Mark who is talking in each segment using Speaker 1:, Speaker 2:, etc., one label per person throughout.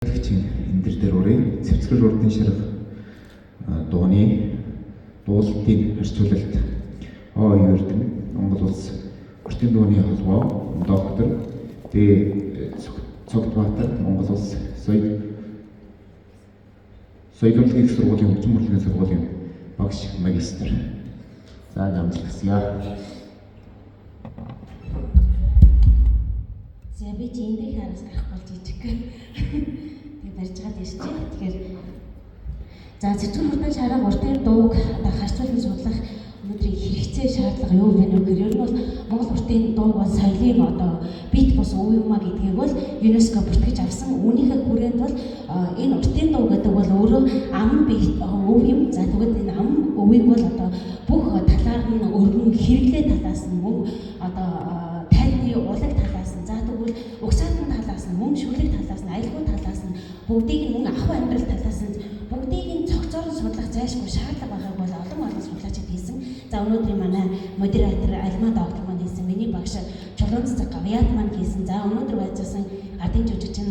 Speaker 1: Энэ дээр үрээ цэвцгэр урдын шарга дууны дуулалтын харьцуулалт Ердэн Монгол улс Орчин дууны холбоо доктор Цогтбаатар Монгол улс соёлын их сургуулийн хөгжим урлагийн сургуулийн багш магистр. За амжилтгасья.
Speaker 2: За би чи энэ хараас гарах болж ижиг. Тэгээ барьж байгаа тийм шүү. Тэгэхээр за цэцгэр хурдан шарга уртын дууг харьцуулан судлах өнөөдрийн хэрэгцээ шаардлага юу вэ гэхээр ер нь бол Монгол уртын дууг бол соёлын бит бус үе юмаа гэдгийг бол ЮНЕСКО бүртгэж авсан. Үүнийхээ хүрээнд бол энэ уртын дуу гэдэг бол өөрөө ам бит өв юм. За тэгвэл энэ ам өвийг бол бүх талаар нь өргөн хэрэглээ талаас нь мөн тайны урлаг талаас нь за тэгвэл угсаатан талаас нь мөн шүлэг талаас нь аялгүй талаас нь бүгдийг нь мөн ахуй амьдрал талаас нь бүгдийг нь цогцоор судлах зайлшгүй шаардлага байгааг бол олон судлаачид хэлсэн. За өнөөдрийн манай модератор Альма доктор маань хэлсэн, миний багш Чулуунц Гавьяат маань хэлсэн. За өнөөдөр байцаасан ардын жүжигчин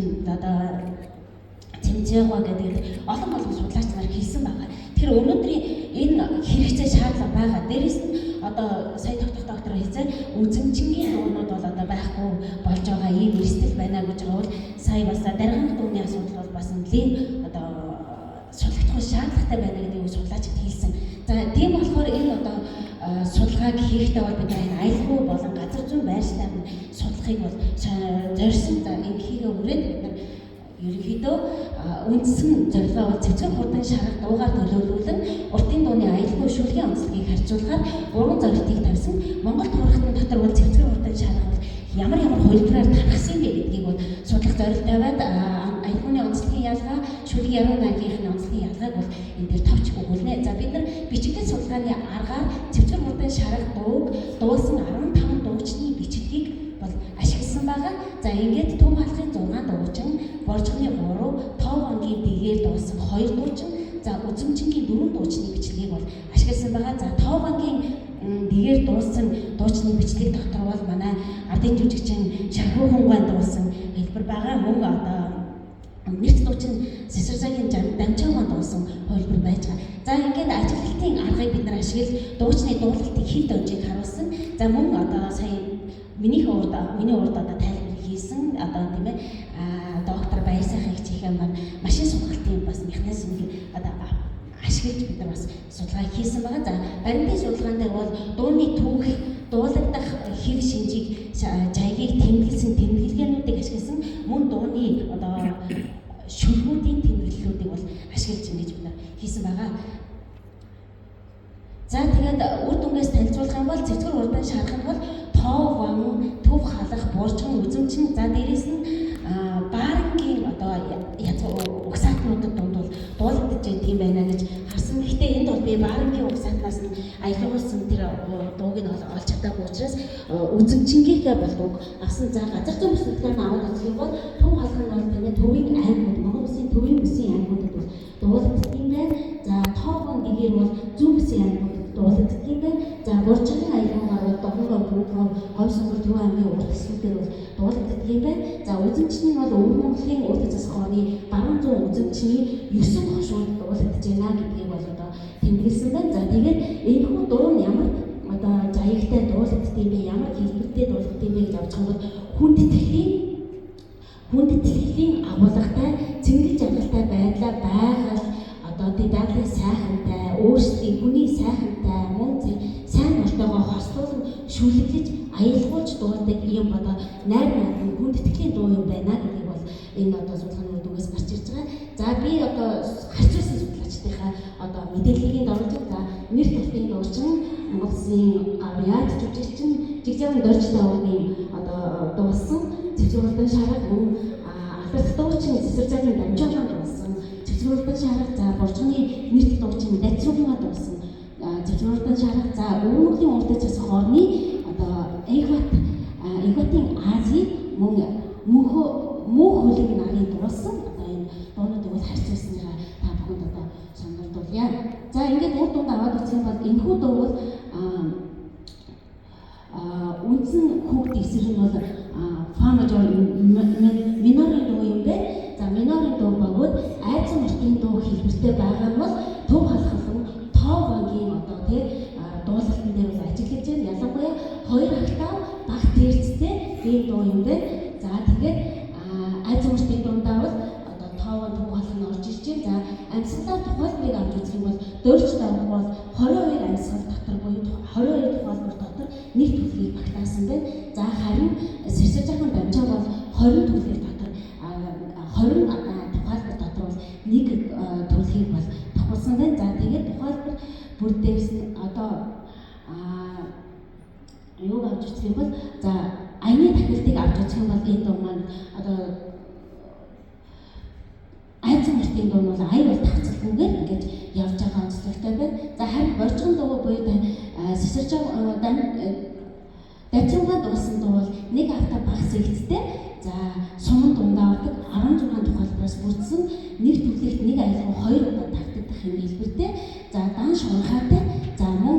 Speaker 2: Цэмжээгва гэдэг олон судлаач нар хэлсэн байгаа. Тэгэхээр өнөөдрийн энэ хэрэгцээ шаардлага байгаа. Дээрээс нь сая доктор хэлсэн үзэмжингийн дуунууд бол байхгүй болж байгаа ийм эрсдэл байна гэж байгаа бол сая бас даргааны дууны асуудал бол бас нэлийн судлагдах шаардлагатай байна гэдэг үг судлаачид хэлсэн. За тийм болохоор энэ судалгааг хийхдээ бол бид энэ аялгүй болон газар зүйн байршлаар нь судлахыг бол зорьсон. За энэхийг үрээд бид нар ерөнхийдөө үндсэн зорилгоо бол цэцгэр хурдан шарга дуугаар төлөөлүүлэн уртын дууны аялгүй шүлгийн онцлогийг харьцуулахаар 3 зорилтыг тавьсан. Монгол туурхтын дотор бол цэцгэр хурдан шарга бол ямар хувилбараар тархсан бэ гэдгийг бол судлах зорилттой байд. Аялгүйний онцлогийн ялгаа, шүлгийн яруу найргийнхны онцлогийн ялгааг бол энэ дээр товч өгүүлнэ. За бид нар бичигдэл судалгааны аргаар цэцгэр хурдан шарга дууг дуулсан 15 дуугчны бичлэгийг бол ашигласан байгаа. За ингээд Төв хаалхын 6 дуучин, Боржгоны 3, Тов онгийн дэгээр дуулсан 2 дуучин, за үзэмжингийн 4 дуучны бичлэгийг бол ашигласан байгаа. За Тов онгийн дэгээр дуулсан дуучны бичлэг дотор бол манай ардын жүжигчин Шархуу Хунгайн дуулсан хэлбэр байгаа. Мөн нэрт дуучин Сесарсагийн Дамжаагаан дуулсан хэлбэр байж байгаа. За ингээд ажиглалтын аргыг бид нар ашиглаж дуучны дуулалтын хит онжийг харуулсан. За мөн сая миний урд тайлбар хийсэн тийм ээ доктор Баярсайхан хичээхэн маань машин судлалтын бас механизмыг ашиглаж бид нар бас судалгаа хийсэн байгаа. За баримтын судалгаан дээр бол дууны түүх, дуулагдах хэв шинжийг, жайгийг тэмдэглэсэн тэмдэглэгээнүүдийг ашигласан мөн дууны шүлгүүдийн тэмдэглэлүүдийг бол ашиглаж ингэж бид нар хийсэн байгаа. За тэгээд үр дүнгээс танилцуулах юм бол цэцгэр хурдан шарга нь бол Тов ам, Төв хаалх, Боржгон үзэмчин, за дээрээс нь баарангийн угсаатнуудад дунд бол дуулагдаж байна тийм байна гэж харсан. Гэхдээ энд бол би баарангийн угсаатнаас нь аялуулсан тэр дууг нь олж чадаагүй учраас үзэмчингийнхээ бол дууг авсан. За газар зүйн бүсгүйгээр аваад үзэх юм бол Төв хаалх нь бол тийм төвийн аймагуд, Монгол Улсын төвийн бүсийн аймагуудад бол дуулагддаг юм байна. За Тов он гэгээр бол зүүн бүсийн аймагуудад дуулагддаг юм байна. За Боржгоны аялалгаар бол Догногов, Говь сонгор Төв аймгийн урт хэсгүүдээр бол дуулагддаг юм байна. За үзэмчний бол Өвөр Монголын урт засах орны баруун зүүн үзэмчний 9 хошуунд дуулагдаж байна гэдгийг бол тэмдэглэсэн байна. За тэгээд энэхүү дуу нь ямар заягтай дуулагддаг юм бэ, ямар хэлбэртэй дуулагддаг юм бэ гэж авч байгаа бол хүндэтгэлийн агуулгатай, цэнгэл жаргалтай байдлаа байгаль дадлын сайхантай, өөрсдийн хүний сайхантай, мөн сайн мартайгаа хослуулан шүлэглэж аялгуулж дуулдаг юм найр наадмын хүндэтгэлийн дуу юм байна гэдгийг бол энэ судалгааны үгээс гарч ирж байгаа. За би харьцуулсан судлаачдынхаа мэдээллийг оруулж байгаа. Нэр талтын дуучин Монгол Улсын Гавьяат жүжигчин Жигжаавын доржтой өвгийн дуулсан цэцгэр хурдан шарга мөн алдарт дуучин Сесарсагийн Дамжаагаан дуулсан цэцгэр хурдан шарга, за Боржгоны нэрт дуучин Дацруугаа дуулсан цэцгэр хурдан шарга, за Өвөр Монголын урд засах орны Эгватын Азийн мөнх хөлөг нарын дуулсан энэ дуунуудыг бол харьцуулсныхаа та бүхэнд сонирхолтой. За ингээд урд дунд аваад үзэх юм бол энэхүү дуу бол үндсэн хүүхд эсрэг нь бол фа мажор минорын дуу юм бэ. За минорын дуу
Speaker 3: дуу бөгөөд айдсан мартын дуу хэлбэртэй байгаа нь бол төв халахлан тоо багийн одоо тий дуулалтын дээр бол ажиглаж байна. Ялангуяа 2 октав баг дээрцтэй ийм дуу юм байна. За тэгээд айдсан мартын дундаа бол одоо тоовын төв халах нь орж ирж байна. За амьсгалаар тухайлбарыг авч үзэх юм бол дөөрч давх бол 22 амьсгал дотор буюу 22 тухайлбар дотор нэг төлөвийг багтаасан байна. За харин сэрсэржаахан дамжаа бол 20 төлөвийн дотор 20 тухайлбар дотор бол нэг төлөвийг бол тогтсон байна. За тэгээд тухайлбар бүр дээрс нь одоо юуг авч үзэх юм бол за аяны тахилтыг авч үзэх юм бол энэ дуу маань одоо айдсан мартын дуу нь бол ая бол тахцалгүйгээр ингэж явж байгаа онцлогтой байна. За харин боржгон дуу буюу сэрсэржаа дайцангаа дуусан дуу бол нэг автаа багс ихтэй. За суман дундаа ордог 16 тухайлбараас бүрдсэн нэг төлөвлөгт нэг аялал 2 удаа тавтагдах юм хэлбэртэй. За дан шунхаатай. За мөн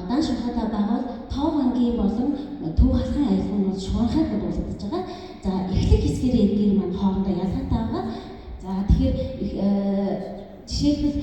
Speaker 3: дан шунхаатай байгавал тоо бангийн болон төв халахын аялал нь бол шунхаад дуулагдаж байгаа. За эхлэх хэсгэрээ эдгээр маань хоорондоо ялгаатай байгаа. За тэгэхээр жишээлбэл